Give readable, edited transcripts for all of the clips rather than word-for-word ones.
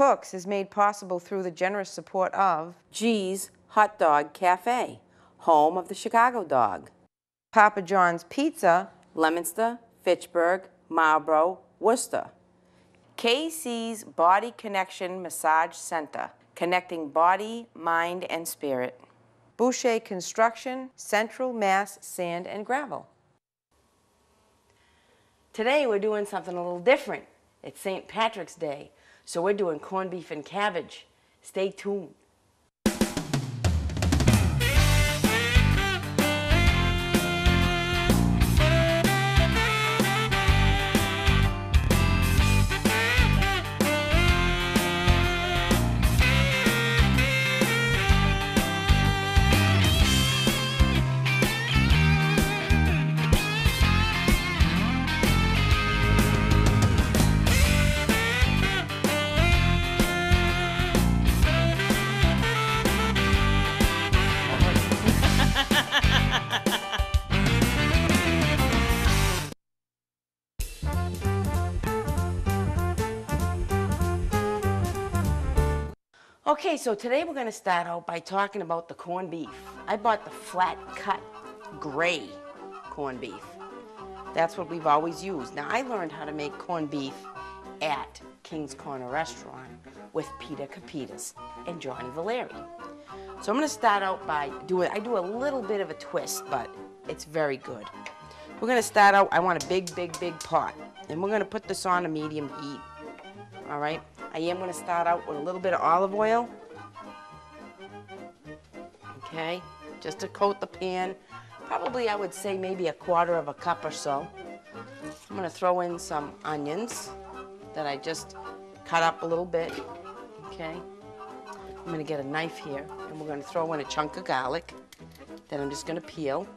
Cooks is made possible through the generous support of G's Hot Dog Cafe, home of the Chicago Dog. Papa John's Pizza, Leominster, Fitchburg, Marlborough, Worcester. KC's Body Connection Massage Center, connecting body, mind, and spirit. Boucher Construction, Central Mass Sand and Gravel. Today we're doing something a little different. It's St. Patrick's Day, so we're doing corned beef and cabbage. Stay tuned. Okay, so today we're going to start out by talking about the corned beef. I bought the flat cut gray corned beef. That's what we've always used. Now, I learned how to make corned beef at King's Corner Restaurant with Peter Capitas and Johnny Valeri. So I'm going to start out by I do a little bit of a twist, but it's very good. We're going to start out, I want a big, big, big pot. And we're going to put this on a medium heat. All right? I am going to start out with a little bit of olive oil. Okay, just to coat the pan. Probably I would say maybe a quarter of a cup or so. I'm going to throw in some onions that I just cut up a little bit. Okay, I'm going to get a knife here and we're going to throw in a chunk of garlic that I'm just going to peel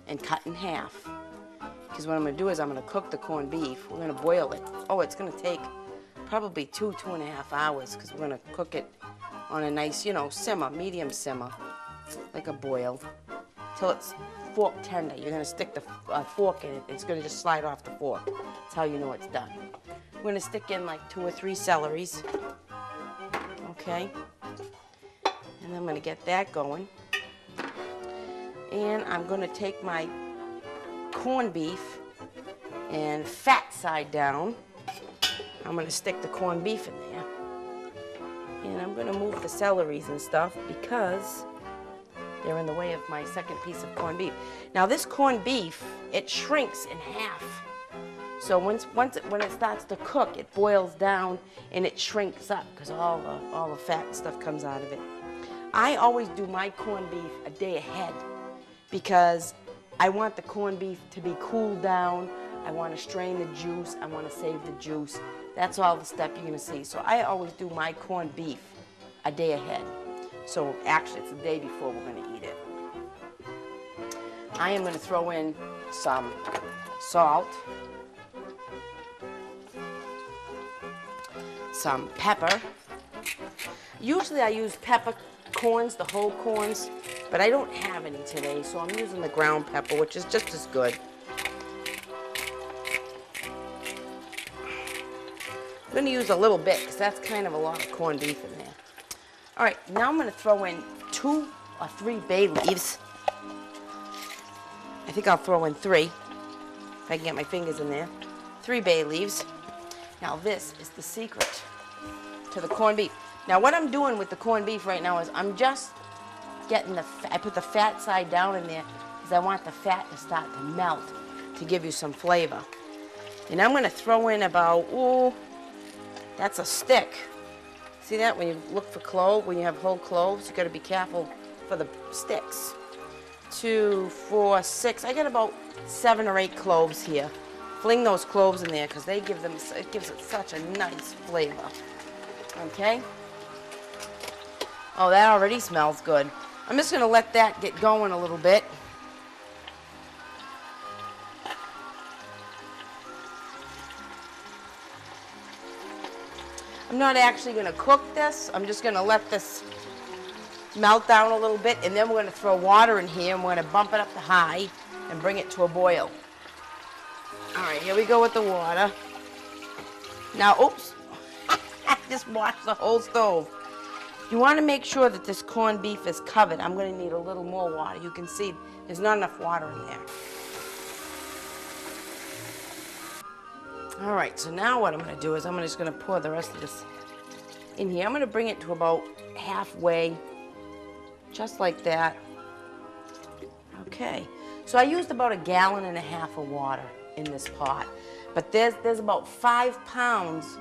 and cut in half. Because what I'm going to do is I'm going to cook the corned beef. We're going to boil it. Oh, it's going to take probably 2.5 hours because we're going to cook it on a nice, simmer, medium simmer, like a boil, till it's fork tender. You're going to stick the fork in it. It's going to just slide off the fork. That's how you know it's done. We're going to stick in like 2 or 3 celeries, okay? And I'm going to get that going. And I'm going to take my corned beef and fat side down. I'm going to stick the corned beef in there. And I'm going to move the celeries and stuff because they're in the way of my second piece of corned beef. Now this corned beef, it shrinks in half. So when it starts to cook, it boils down and it shrinks up because all the fat and stuff comes out of it. I always do my corned beef a day ahead because I want the corned beef to be cooled down. I want to strain the juice. I want to save the juice. That's all the step you're going to see. So I always do my corned beef a day ahead. So actually it's the day before we're going to eat it. I am going to throw in some salt, some pepper. Usually I use peppercorns, the whole corns, but I don't have any today, so I'm using the ground pepper, which is just as good. I'm going to use a little bit because that's kind of a lot of corned beef in there. All right, now I'm going to throw in 2 or 3 bay leaves. I think I'll throw in 3, if I can get my fingers in there. 3 bay leaves. Now this is the secret to the corned beef. Now what I'm doing with the corned beef right now is I'm just getting I put the fat side down in there because I want the fat to start to melt to give you some flavor. And I'm going to throw in about, that's a stick. See that? When you look for cloves, when you have whole cloves, you got to be careful for the sticks. 2, 4, 6. I got about 7 or 8 cloves here. Fling those cloves in there because it gives it such a nice flavor. Okay? Oh, that already smells good. I'm just going to let that get going a little bit. I'm not actually going to cook this. I'm just going to let this melt down a little bit, and then we're going to throw water in here, and we're going to bump it up to high and bring it to a boil. All right, here we go with the water. Now, oops. just wash the whole stove. You want to make sure that this corned beef is covered. I'm going to need a little more water. You can see there's not enough water in there. All right, so now what I'm going to do is I'm just going to pour the rest of this in here. I'm going to bring it to about halfway, just like that. Okay, so I used about 1.5 gallons of water in this pot, but there's about 5 pounds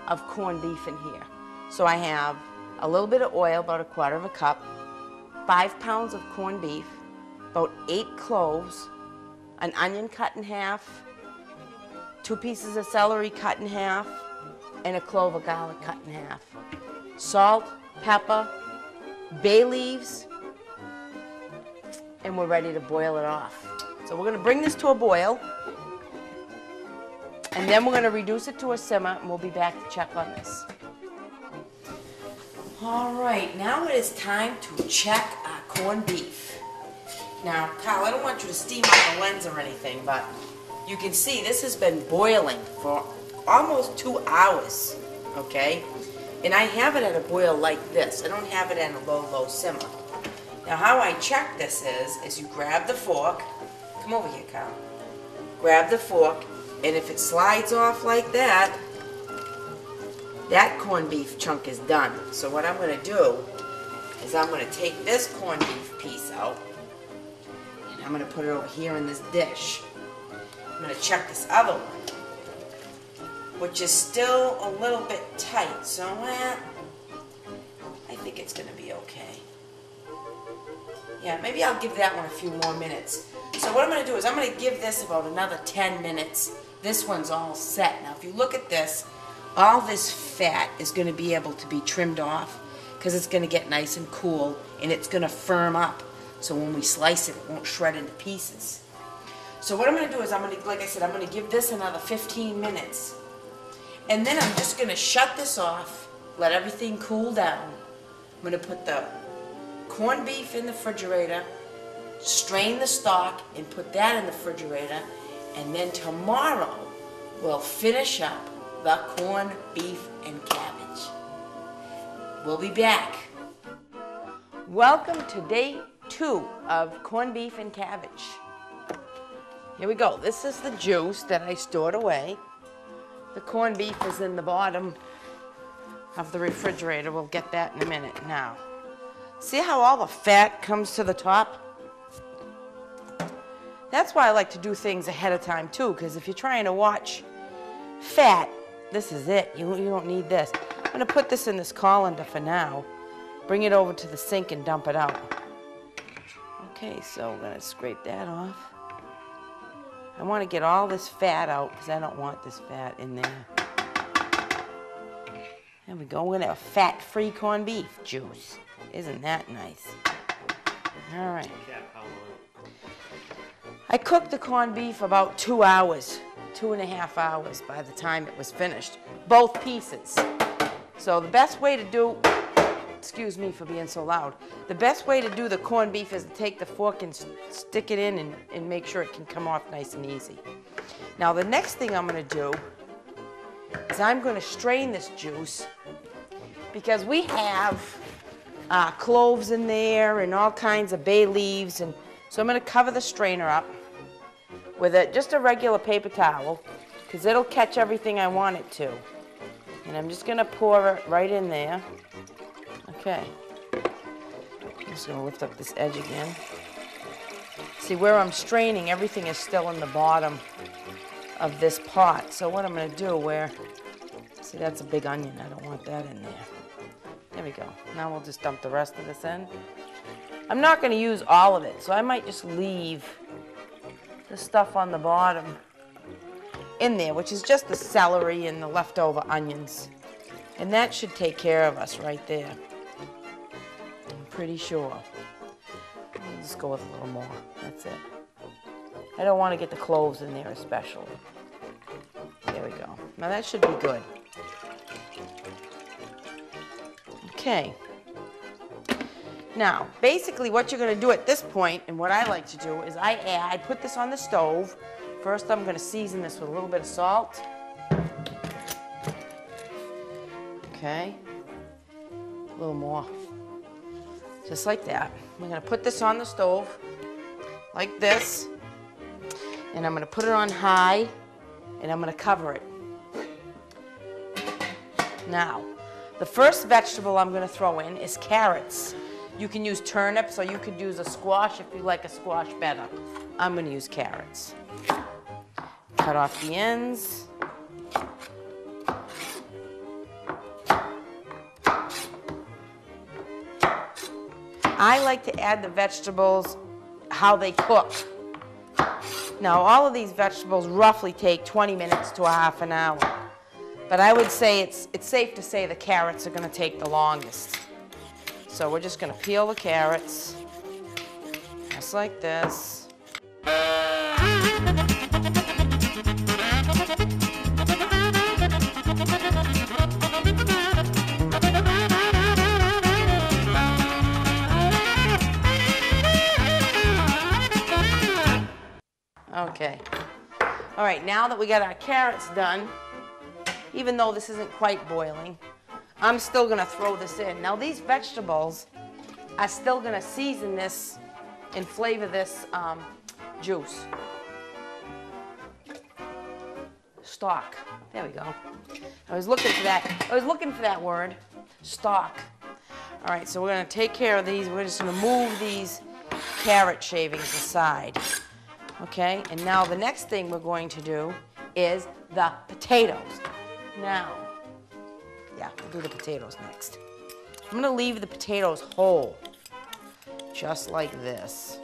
of corned beef in here. So I have a little bit of oil, about 1/4 cup, 5 pounds of corned beef, about 8 cloves, an onion cut in half, 2 pieces of celery cut in half, and a clove of garlic cut in half. Salt, pepper, bay leaves, and we're ready to boil it off. So we're going to bring this to a boil, and then we're going to reduce it to a simmer, and we'll be back to check on this. All right, now it is time to check our corned beef. Now, Carl, I don't want you to steam out the lens or anything, but you can see this has been boiling for almost 2 hours, okay? And I have it at a boil like this. I don't have it at a low simmer. Now, how I check this is you grab the fork. Come over here, Carl. Grab the fork, and if it slides off like that, that corned beef chunk is done. So what I'm going to do is I'm going to take this corned beef piece out, and I'm going to put it over here in this dish. I'm going to check this other one, which is still a little bit tight. So I think it's going to be okay. Yeah, maybe I'll give that one a few more minutes. So what I'm going to do is I'm going to give this about another 10 minutes. This one's all set. Now, if you look at this, all this fat is going to be able to be trimmed off because it's going to get nice and cool, and it's going to firm up. So when we slice it, it won't shred into pieces. So what I'm going to do is like I said, I'm going to give this another 15 minutes. And then I'm just going to shut this off, let everything cool down. I'm going to put the corned beef in the refrigerator, strain the stock, and put that in the refrigerator. And then tomorrow, we'll finish up the corned beef and cabbage. We'll be back. Welcome to day 2 of corned beef and cabbage. Here we go. This is the juice that I stored away. The corned beef is in the bottom of the refrigerator. We'll get that in a minute. Now, see how all the fat comes to the top? That's why I like to do things ahead of time too, because if you're trying to watch fat, this is it. You don't need this. I'm going to put this in this colander for now. Bring it over to the sink and dump it out. Okay, so we're going to scrape that off. I want to get all this fat out because I don't want this fat in there. There we go. We're going to have fat-free corned beef juice. Isn't that nice? All right. I cooked the corned beef about 2 hours, 2.5 hours by the time it was finished. Both pieces. So the best way to do, excuse me for being so loud, the best way to do the corned beef is to take the fork and stick it in and make sure it can come off nice and easy. Now the next thing I'm going to do is I'm going to strain this juice because we have cloves in there and all kinds of bay leaves, and so I'm going to cover the strainer up with just a regular paper towel because it'll catch everything I want it to. And I'm just going to pour it right in there. Okay. I'm just going to lift up this edge again. See, where I'm straining, everything is still in the bottom of this pot. So what I'm going to do see, that's a big onion. I don't want that in there. There we go. Now we'll just dump the rest of this in. I'm not going to use all of it, so I might just leave the stuff on the bottom in there, which is just the celery and the leftover onions. And that should take care of us right there. I'm pretty sure. I'll just go with a little more. That's it. I don't want to get the cloves in there especially. There we go. Now that should be good. Okay. Now, basically what you're going to do at this point, and what I like to do, is I put this on the stove. First I'm going to season this with a little bit of salt. Okay. Okay, a little more, just like that. We're gonna put this on the stove, like this, and I'm gonna put it on high, and I'm gonna cover it. Now, the first vegetable I'm gonna throw in is carrots. You can use turnips, or you could use a squash if you like a squash better. I'm gonna use carrots. Cut off the ends. I like to add the vegetables how they cook. Now, all of these vegetables roughly take 20 minutes to a half an hour. But I would say it's safe to say the carrots are going to take the longest. So we're just going to peel the carrots, just like this. Okay. All right, now that we got our carrots done, even though this isn't quite boiling, I'm still gonna throw this in. Now these vegetables are still gonna season this and flavor this juice. Stock, there we go. I was looking for that word, stock. All right, so we're gonna take care of these. We're just gonna move these carrot shavings aside. Okay, and now the next thing we're going to do is the potatoes. Now, yeah, we'll do the potatoes next. I'm going to leave the potatoes whole, just like this.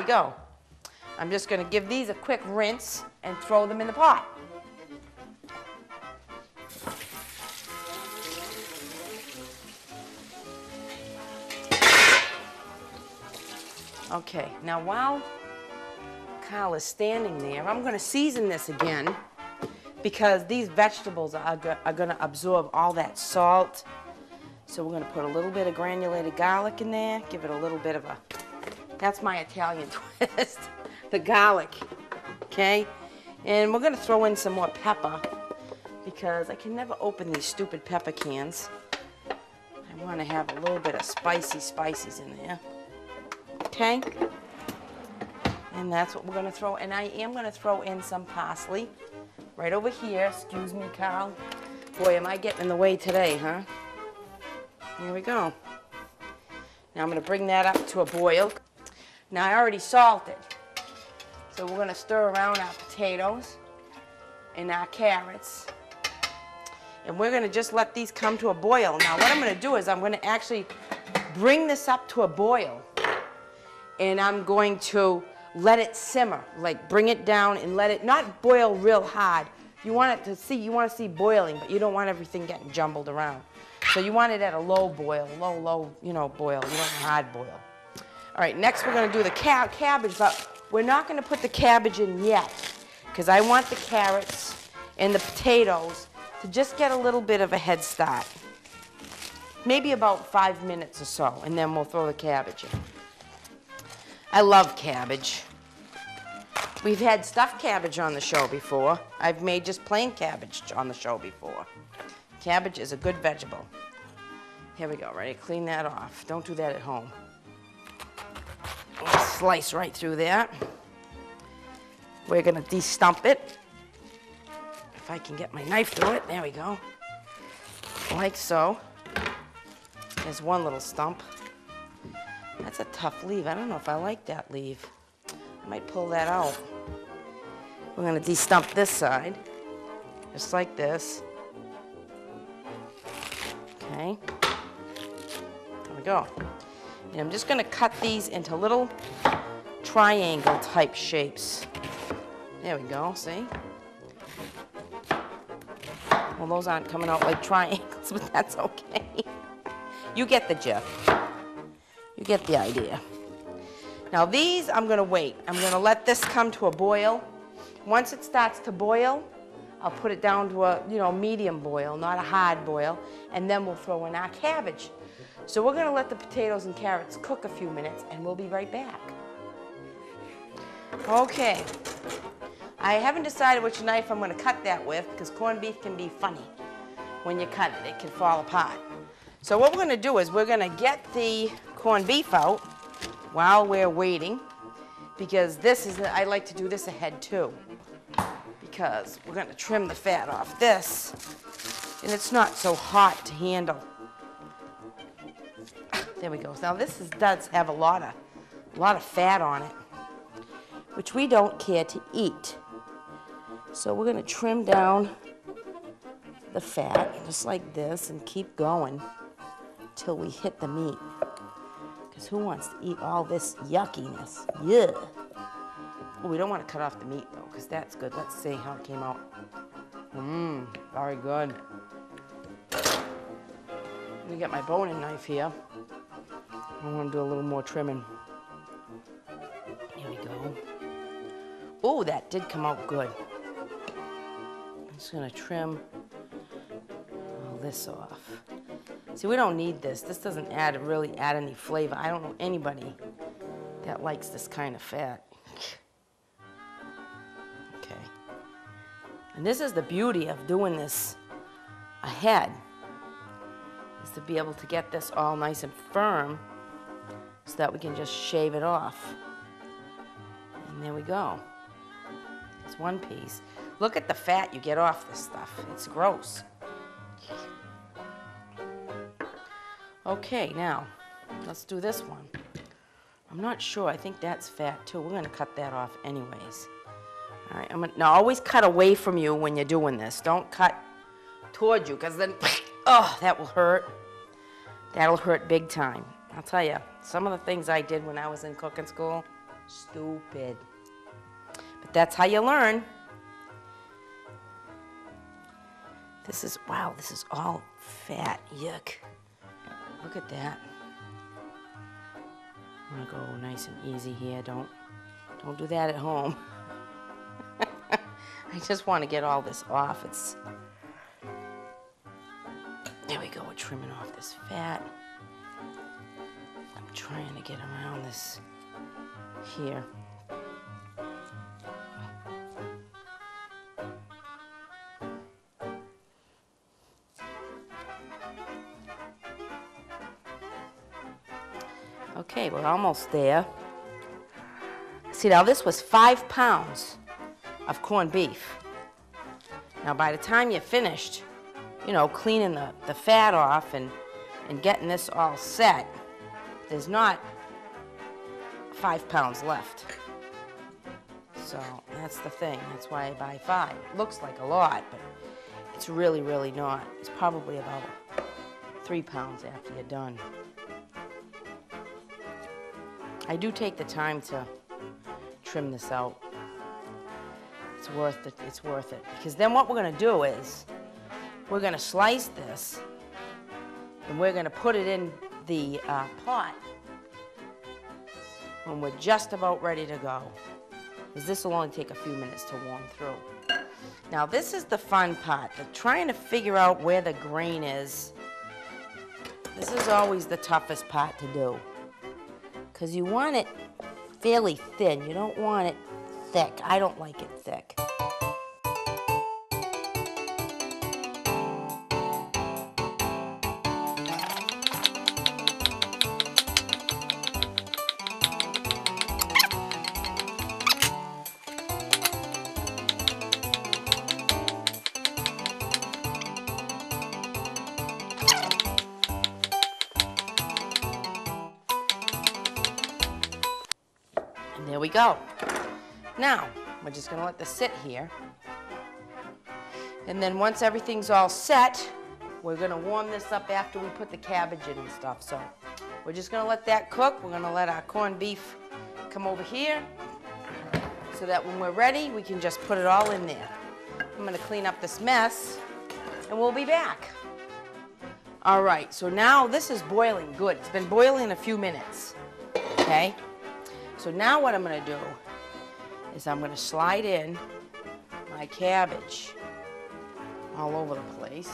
Go. I'm just going to give these a quick rinse and throw them in the pot. Okay, now while Carl is standing there, I'm going to season this again because these vegetables are going to absorb all that salt. So we're going to put a little bit of granulated garlic in there, give it a little bit of a... That's my Italian twist, the garlic, okay? And we're gonna throw in some more pepper because I can never open these stupid pepper cans. I wanna have a little bit of spices in there, okay? And that's what we're gonna throw, and I am gonna throw in some parsley right over here. Excuse me, Carl. Boy, am I getting in the way today, huh? Here we go. Now I'm gonna bring that up to a boil. Now I already salted, so we're gonna stir around our potatoes and our carrots, and we're gonna just let these come to a boil. Now what I'm gonna do is I'm gonna actually bring this up to a boil, and I'm going to let it simmer, like bring it down and let it not boil real hard. You want to see boiling, but you don't want everything getting jumbled around. So you want it at a low boil, low, boil. You don't want a hard boil. All right, next we're going to do the cabbage, but we're not going to put the cabbage in yet because I want the carrots and the potatoes to just get a little bit of a head start. Maybe about 5 minutes or so, and then we'll throw the cabbage in. I love cabbage. We've had stuffed cabbage on the show before. I've made just plain cabbage on the show before. Cabbage is a good vegetable. Here we go, ready to clean that off. Don't do that at home. Slice right through that. We're gonna de-stump it. If I can get my knife through it, there we go. Like so. There's one little stump. That's a tough leaf. I don't know if I like that leaf. I might pull that out. We're gonna de-stump this side, just like this. Okay, there we go. And I'm just gonna cut these into little triangle type shapes. There we go, see? Well, those aren't coming out like triangles, but that's okay. You get the gist. You get the idea. Now these, I'm gonna wait. I'm gonna let this come to a boil. Once it starts to boil, I'll put it down to a, medium boil, not a hard boil, and then we'll throw in our cabbage. So we're gonna let the potatoes and carrots cook a few minutes, and we'll be right back. Okay. I haven't decided which knife I'm gonna cut that with, because corned beef can be funny when you cut it. It can fall apart. So what we're gonna do is we're gonna get the corned beef out while we're waiting, because I like to do this ahead too, because we're gonna trim the fat off this, and it's not so hot to handle. There we go. Now this does have a lot of fat on it, which we don't care to eat. So we're gonna trim down the fat just like this and keep going till we hit the meat. Because who wants to eat all this yuckiness? Yeah. Oh, we don't want to cut off the meat though, because that's good. Let's see how it came out. Very good. Let me get my boning knife here. I want to do a little more trimming. Here we go. Oh, that did come out good. I'm just going to trim all this off. See, we don't need this. This doesn't really add any flavor. I don't know anybody that likes this kind of fat. Okay. And this is the beauty of doing this ahead, is to be able to get this all nice and firm so that we can just shave it off. And there we go. It's one piece. Look at the fat you get off this stuff. It's gross. Okay, now, let's do this one. I'm not sure. I think that's fat, too. We're going to cut that off anyways. All right, now always cut away from you when you're doing this. Don't cut toward you, because then, oh, that will hurt. That'll hurt big time. I'll tell you, some of the things I did when I was in cooking school, stupid. But that's how you learn. Wow, this is all fat. Yuck. Look at that. I'm gonna go nice and easy here. Don't do that at home. I just want to get all this off. There we go. We're trimming off this fat. I'm trying to get around this here. Okay, we're almost there. See, now this was 5 pounds of corned beef. Now by the time you're finished, cleaning the fat off and getting this all set, there's not 5 pounds left. So that's the thing. That's why I buy 5. It looks like a lot, but it's really, really not. It's probably about 3 pounds after you're done. I do take the time to trim this out. It's worth it. It's worth it. Because then what we're going to do is we're going to slice this and we're going to put it in the pot when we're just about ready to go. Because this will only take a few minutes to warm through. Now this is the fun part. Trying to figure out where the grain is. This is always the toughest part to do. Because you want it fairly thin. You don't want it thick. I don't like it thick. There we go. Now, we're just going to let this sit here. And then once everything's all set, we're going to warm this up after we put the cabbage in and stuff. So we're just going to let that cook. We're going to let our corned beef come over here so that when we're ready, we can just put it all in there. I'm gonna clean up this mess and we'll be back. All right, so now this is boiling good. It's been boiling a few minutes, okay? So now what I'm gonna do is I'm gonna slide in my cabbage all over the place,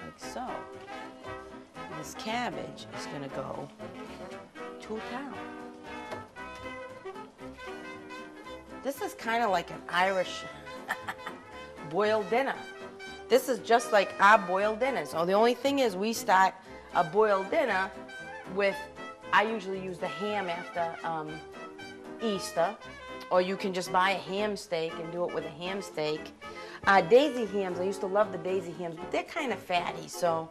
like so. And this cabbage is gonna go to town. This is kind of like an Irish boiled dinner. This is just like our boiled dinner. So the only thing is we start a boiled dinner with, I usually use the ham after Easter, or you can just buy a ham steak and do it with a ham steak. Daisy hams, I used to love the daisy hams, but they're kind of fatty, so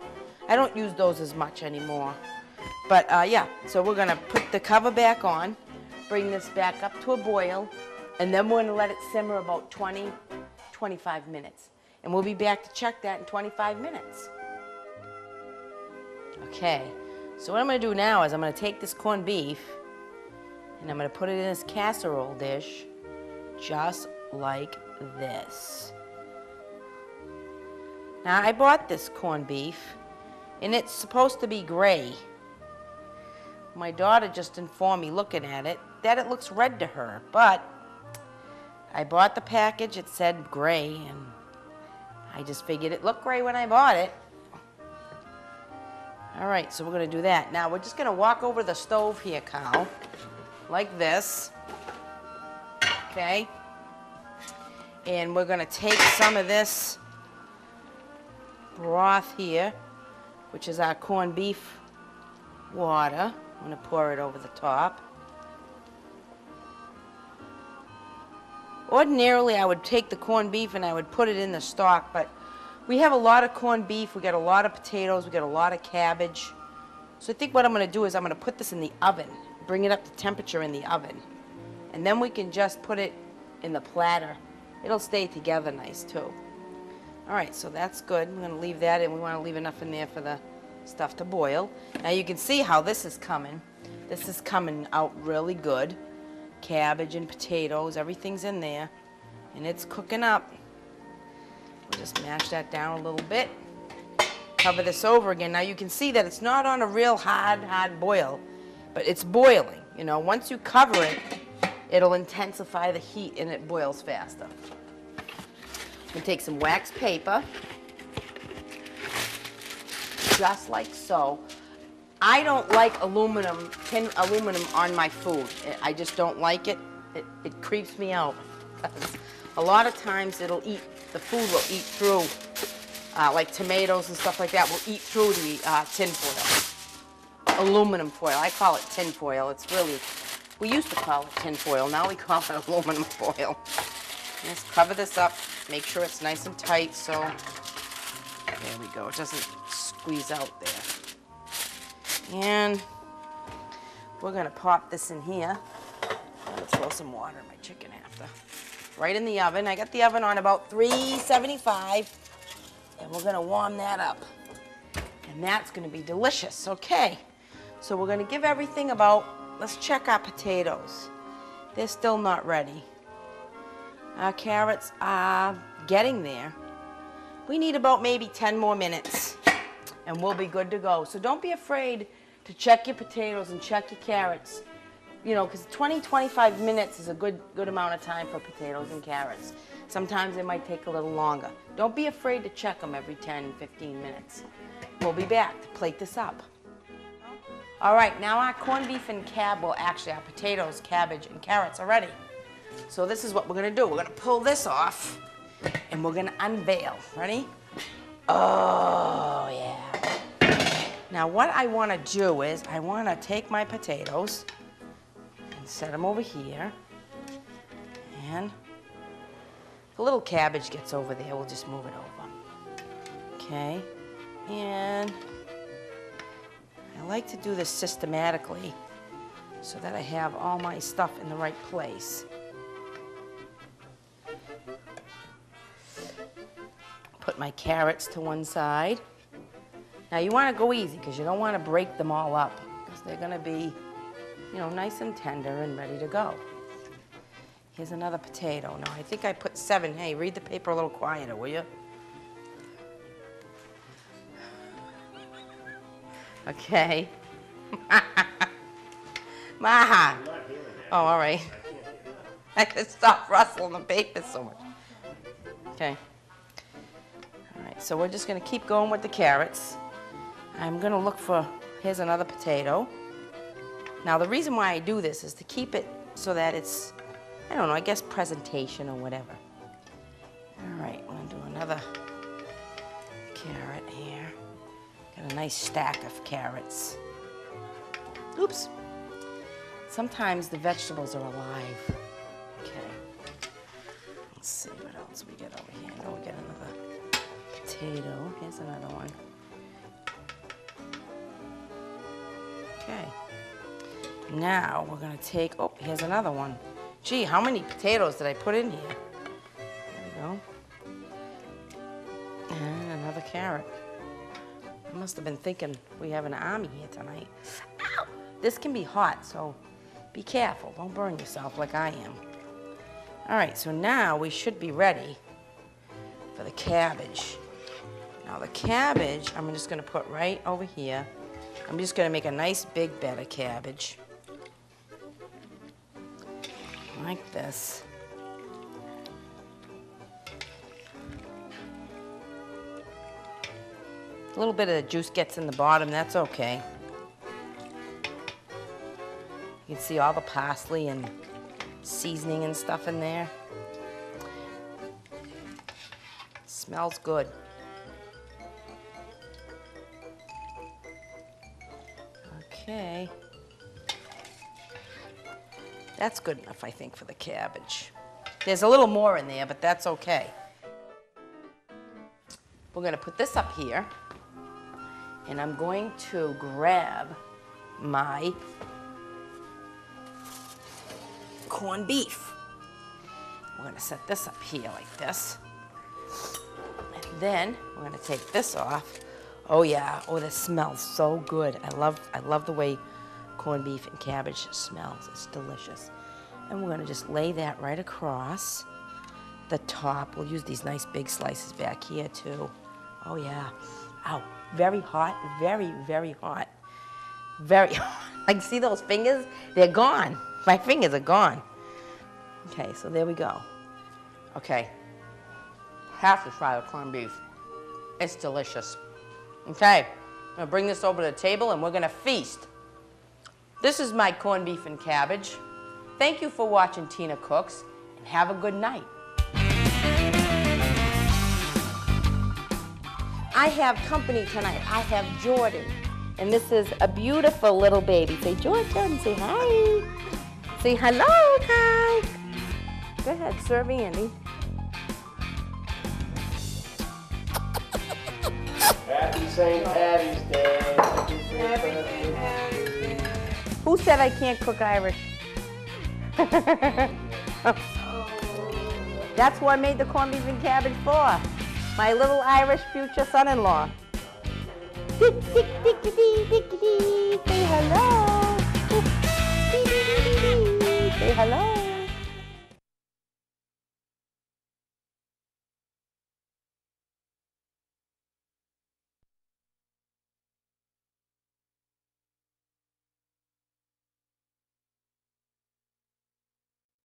I don't use those as much anymore. But yeah, so we're gonna put the cover back on, bring this back up to a boil, and then we're gonna let it simmer about 20, 25 minutes. And we'll be back to check that in 25 minutes. Okay, so what I'm gonna do now is I'm gonna take this corned beef and I'm gonna put it in this casserole dish, just like this. Now I bought this corned beef and it's supposed to be gray. My daughter just informed me looking at it that it looks red to her, but I bought the package, it said gray, and I just figured it looked gray when I bought it. All right, so we're gonna do that. Now we're just gonna walk over the stove here, Carl, like this, okay? And we're gonna take some of this broth here, which is our corned beef water. I'm gonna pour it over the top. Ordinarily, I would take the corned beef and I would put it in the stock, but we have a lot of corned beef, we got a lot of potatoes, we got a lot of cabbage. So I think what I'm gonna do is I'm gonna put this in the oven, bring it up to temperature in the oven, and then we can just put it in the platter. It'll stay together nice too. All right, so that's good. We're gonna leave that in. We wanna leave enough in there for the stuff to boil. Now you can see how this is coming. This is coming out really good. Cabbage and potatoes, everything's in there, and it's cooking up. We'll just mash that down a little bit. Cover this over again. Now you can see that it's not on a real hard boil, but it's boiling. You know, once you cover it, it'll intensify the heat and it boils faster. I'm gonna take some wax paper, just like so. I don't like tin aluminum on my food. I just don't like it. It creeps me out. A lot of times the food will eat through, like tomatoes and stuff like that will eat through the tin foil. Aluminum foil, I call it tin foil. It's really, we used to call it tin foil, now we call it aluminum foil. Just cover this up, make sure it's nice and tight so, there we go, it doesn't squeeze out there. And we're gonna pop this in here. I'll throw some water in my chicken after. Right in the oven. I got the oven on about 375, and we're gonna warm that up. And that's gonna be delicious. Okay, so we're gonna give everything about, let's check our potatoes. They're still not ready. Our carrots are getting there. We need about maybe 10 more minutes, and we'll be good to go. So don't be afraid to check your potatoes and check your carrots. You know, because 20, 25 minutes is a good amount of time for potatoes and carrots. Sometimes it might take a little longer. Don't be afraid to check them every 10, 15 minutes. We'll be back to plate this up. All right, now our corned beef and our potatoes, cabbage, and carrots are ready. So this is what we're gonna do. We're gonna pull this off, and we're gonna unveil. Ready? Oh, yeah. Now what I wanna do is, I wanna take my potatoes and set them over here. And the little cabbage gets over there, we'll just move it over. Okay, and I like to do this systematically so that I have all my stuff in the right place. Put my carrots to one side. Now you want to go easy because you don't want to break them all up. So they're gonna be, you know, nice and tender and ready to go. Here's another potato. Now, I think I put 7. Hey, read the paper a little quieter, will you? Okay. Ma. Oh, all right. I could stop rustling the paper so much. Okay. All right, so we're just gonna keep going with the carrots. I'm gonna look for, here's another potato. Now, the reason why I do this is to keep it so that it's, I don't know, I guess presentation or whatever. All right, I'm gonna do another carrot here. Got a nice stack of carrots. Oops. Sometimes the vegetables are alive. Okay. Let's see what else we get over here. Now we get another potato. Here's another one. Okay. Now we're gonna take, oh, here's another one. Gee, how many potatoes did I put in here? There we go. And another carrot. I must have been thinking we have an army here tonight. Ow! This can be hot, so be careful. Don't burn yourself like I am. All right, so now we should be ready for the cabbage. Now the cabbage, I'm just gonna put right over here. I'm just gonna make a nice big bed of cabbage. Like this. A little bit of the juice gets in the bottom, that's okay. You can see all the parsley and seasoning and stuff in there. Smells good. Okay. That's good enough, I think, for the cabbage. There's a little more in there, but that's okay. We're gonna put this up here, and I'm going to grab my corned beef. We're gonna set this up here like this. And then we're gonna take this off. Oh yeah, oh, this smells so good. I love the way corned beef and cabbage smells. It's delicious. And we're gonna just lay that right across the top. We'll use these nice big slices back here too. Oh yeah. Ow, very hot, very, very hot. Very hot. Like, see those fingers? They're gone. My fingers are gone. Okay, so there we go. Okay, have to try the corned beef. It's delicious. Okay, I'm gonna bring this over to the table and we're gonna feast. This is my corned beef and cabbage. Thank you for watching Tina Cooks, and have a good night. I have company tonight. I have Jordan, and this is a beautiful little baby. Say, Jordan, say hi. Say hello, Kai. Go ahead, serve Andy. Happy St. Patty's Day. Happy St. Patty's Day. Who said I can't cook Irish? That's what I made the corned beef and cabbage for. My little Irish future son-in-law. Say hello.